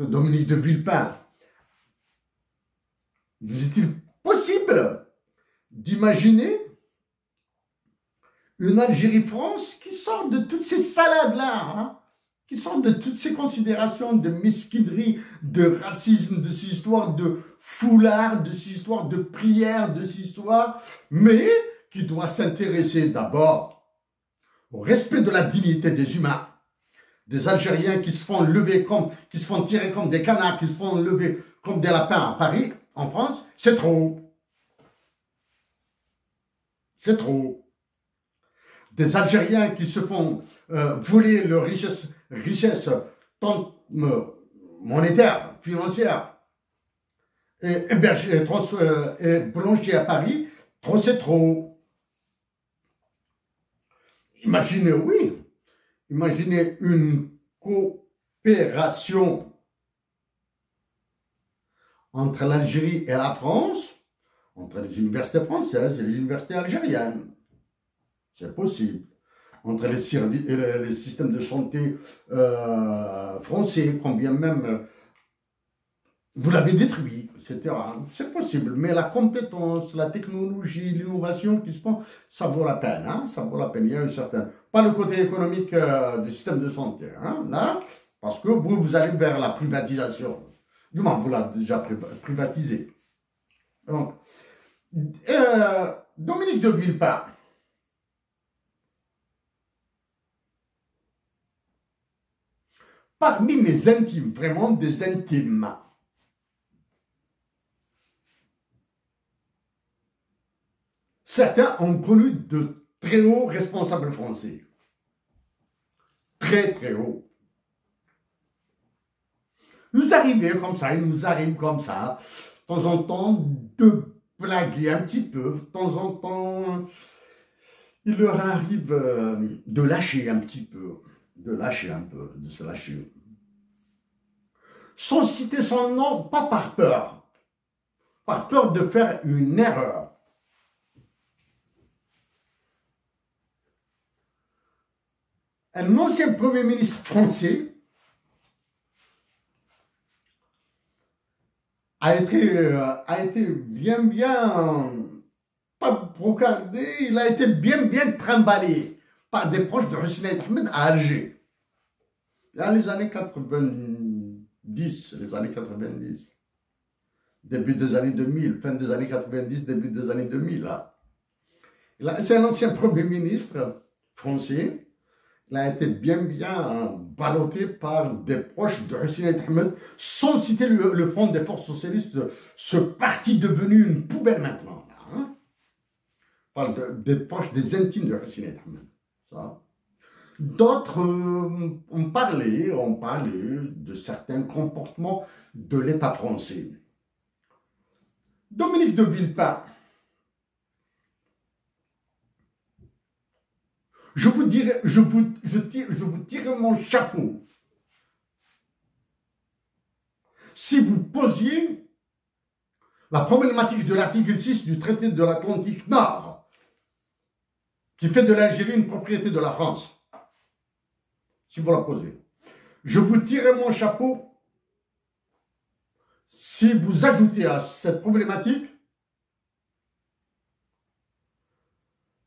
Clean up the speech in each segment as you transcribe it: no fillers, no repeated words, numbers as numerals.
Dominique de Villepin, vous est-il possible d'imaginer une Algérie-France qui sort de toutes ces salades-là, hein, qui sort de toutes ces considérations de mesquinerie, de racisme, de ces histoires de foulard, de ces histoires de prière, de ces histoires, mais qui doit s'intéresser d'abord au respect de la dignité des humains, des Algériens qui se font lever qui se font tirer comme des canards, qui se font lever comme des lapins à Paris, en France, c'est trop. C'est trop. Des Algériens qui se font voler leurs richesses tant monétaires, financières, et blanchis à Paris, trop c'est trop. Imaginez, oui, imaginez une coopération entre l'Algérie et la France, entre les universités françaises et les universités algériennes. C'est possible. Entre les systèmes de santé français, combien même vous l'avez détruit, etc. C'est possible. Mais la compétence, la technologie, l'innovation qui se font, ça vaut la peine. Hein, ça vaut la peine. Il y a un certain... Pas le côté économique du système de santé. Hein, là, parce que vous allez vers la privatisation. Du moins, vous l'avez déjà privatisé. Donc, Dominique de Villepin, parmi mes intimes, vraiment des intimes, certains ont connu de très hauts responsables français. Très, très hauts. Nous arrivons comme ça, il nous arrive comme ça, de temps en temps, de blaguer un petit peu, de temps en temps, il leur arrive de lâcher un petit peu, de se lâcher. Sans citer son nom, pas par peur de faire une erreur. Un ancien Premier ministre français a été bien, pas brocardé, il a été bien trimballé par des proches de Hussein Ahmed à Alger. Dans les années 90, début des années 2000, fin des années 90, début des années 2000. C'est un ancien Premier ministre français. Il a été bien ballotté par des proches de Hussein Ahmed, sans citer le Front des Forces Socialistes, ce parti devenu une poubelle maintenant. Hein? On parle des proches, des intimes de Hussein Ahmed. D'autres ont parlé de certains comportements de l'État français. Dominique de Villepin, je vous tire mon chapeau. Si vous posiez la problématique de l'article 6 du traité de l'Atlantique Nord, qui fait de l'Algérie une propriété de la France, si vous la posez, je vous tire mon chapeau si vous ajoutez à cette problématique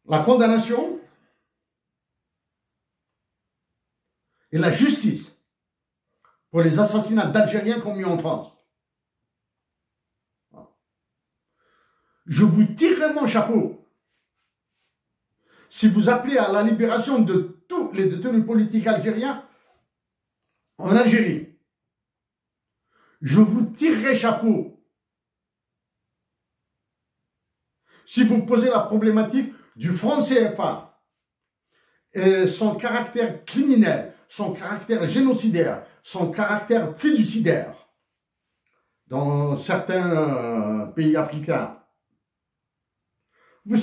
la condamnation et la justice pour les assassinats d'Algériens commis en France. Je vous tirerai mon chapeau si vous appelez à la libération de tous les détenus politiques algériens en Algérie. Je vous tirerai chapeau si vous posez la problématique du franc CFA et son caractère criminel, son caractère génocidaire, son caractère fiduciaire dans certains pays africains. Vous